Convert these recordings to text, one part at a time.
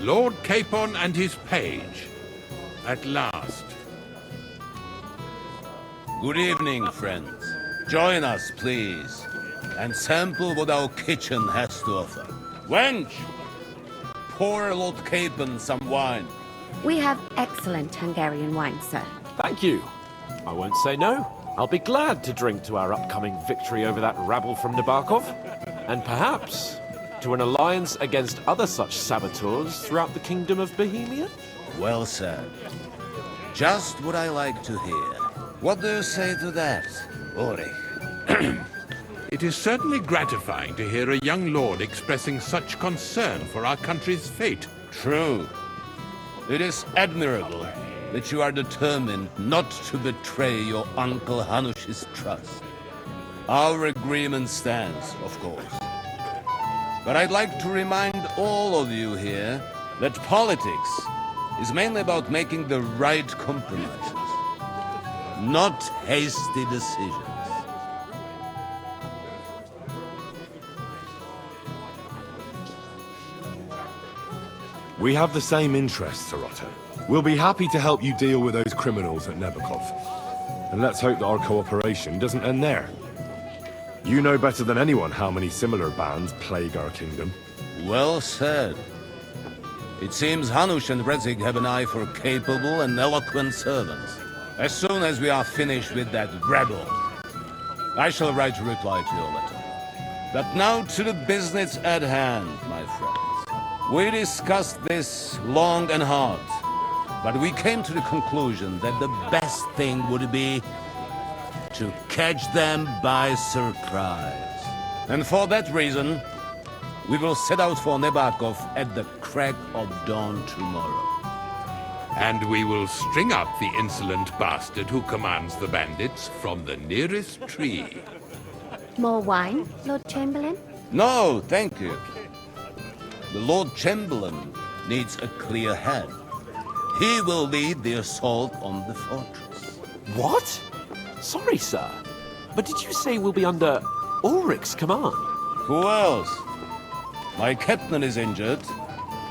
Lord Capon and his page. At last. Good evening, friends. Join us, please, and sample what our kitchen has to offer. Wench! Pour Lord Capon some wine. We have excellent Hungarian wine, sir. Thank you. I won't say no. I'll be glad to drink to our upcoming victory over that rabble from Nabokov, and perhaps to an alliance against other such saboteurs throughout the Kingdom of Bohemia. Well said. Just what I like to hear. What do you say to that, Ulrich? It is certainly gratifying to hear a young lord expressing such concern for our country's fate. True. It is admirable that you are determined not to betray your Uncle Hanush's trust. Our agreement stands, of course. But I'd like to remind all of you here that politics is mainly about making the right compromises, not hasty decisions. We have the same interests, Sarotto. We'll be happy to help you deal with those criminals at Nebokov. And let's hope that our cooperation doesn't end there. You know better than anyone how many similar bands plague our kingdom. Well said. It seems Hanush and Rezig have an eye for capable and eloquent servants. As soon as we are finished with that rebel, I shall write a reply to your letter. But now to the business at hand, my friends. We discussed this long and hard, but we came to the conclusion that the best thing would be to catch them by surprise. And for that reason, we will set out for Nebokov at the crack of dawn tomorrow. And we will string up the insolent bastard who commands the bandits from the nearest tree. More wine, Lord Chamberlain? No, thank you. The Lord Chamberlain needs a clear head. He will lead the assault on the fortress. What? Sorry, sir. But did you say we'll be under Ulrich's command? Who else? My captain is injured,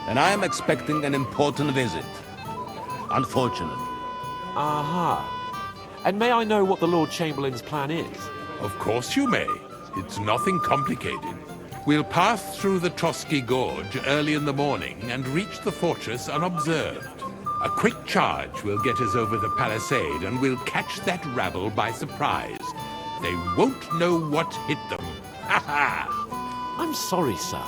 and I am expecting an important visit. Unfortunately. Aha. And may I know what the Lord Chamberlain's plan is? Of course you may. It's nothing complicated. We'll pass through the Trotsky Gorge early in the morning and reach the fortress unobserved. A quick charge will get us over the palisade and we'll catch that rabble by surprise. They won't know what hit them. Ha ha! I'm sorry, sir.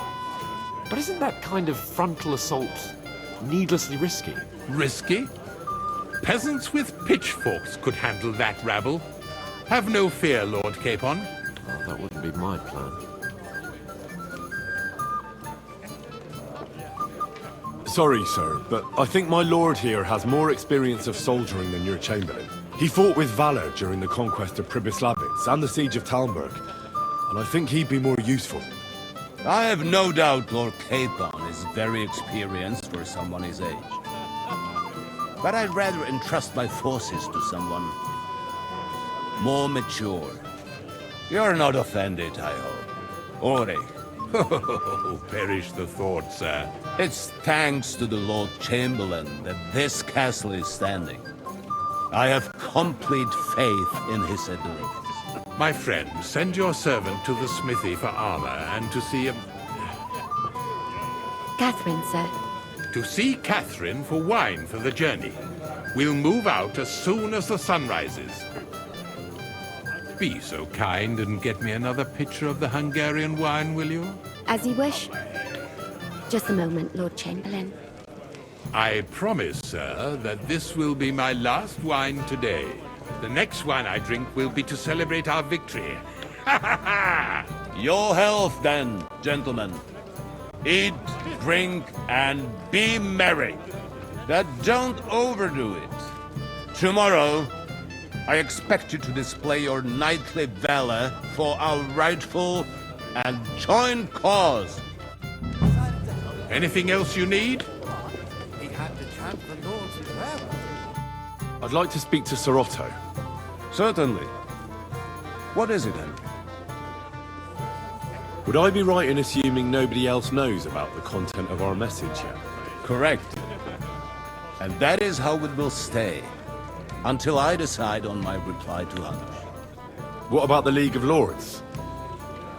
But isn't that kind of frontal assault needlessly risky? Risky? Peasants with pitchforks could handle that rabble. Have no fear, Lord Capon. Oh, that wouldn't be my plan. Sorry, sir, but I think my lord here has more experience of soldiering than your Chamberlain. He fought with valor during the conquest of Pribyslavitz and the siege of Talmberg, and I think he'd be more useful. I have no doubt Lord Capon is very experienced for someone his age. But I'd rather entrust my forces to someone more mature. You're not offended, I hope. Ulrich. Oh, perish the thought, sir. It's thanks to the Lord Chamberlain that this castle is standing. I have complete faith in his abilities. My friend, send your servant to the smithy for armor and to see Catherine, sir. To see Catherine for wine for the journey. We'll move out as soon as the sun rises. Be so kind and get me another pitcher of the Hungarian wine, will you? As you wish. Just a moment, Lord Chamberlain. I promise, sir, that this will be my last wine today. The next wine I drink will be to celebrate our victory. Ha ha ha! Your health, then, gentlemen. Eat, drink, and be merry. But don't overdo it. Tomorrow, I expect you to display your knightly valor for our rightful and joint cause. Anything else you need? He had to tramp the lords as well. I'd like to speak to Sarotto. Certainly. What is it, then? Would I be right in assuming nobody else knows about the content of our message yet? Correct. And that is how it will stay, until I decide on my reply to Hanush. What about the League of Lords?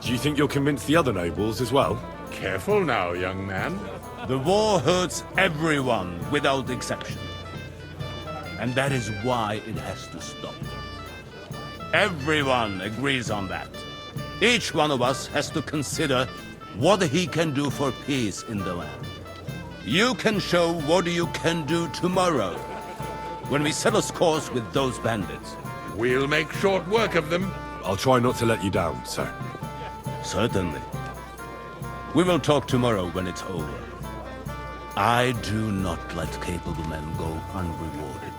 Do you think you'll convince the other nobles as well? Careful now, young man. The war hurts everyone without exception. And that is why it has to stop. Everyone agrees on that. Each one of us has to consider what he can do for peace in the land. You can show what you can do tomorrow, when we settle scores with those bandits. We'll make short work of them. I'll try not to let you down, sir. Certainly. We will talk tomorrow when it's over. I do not let capable men go unrewarded.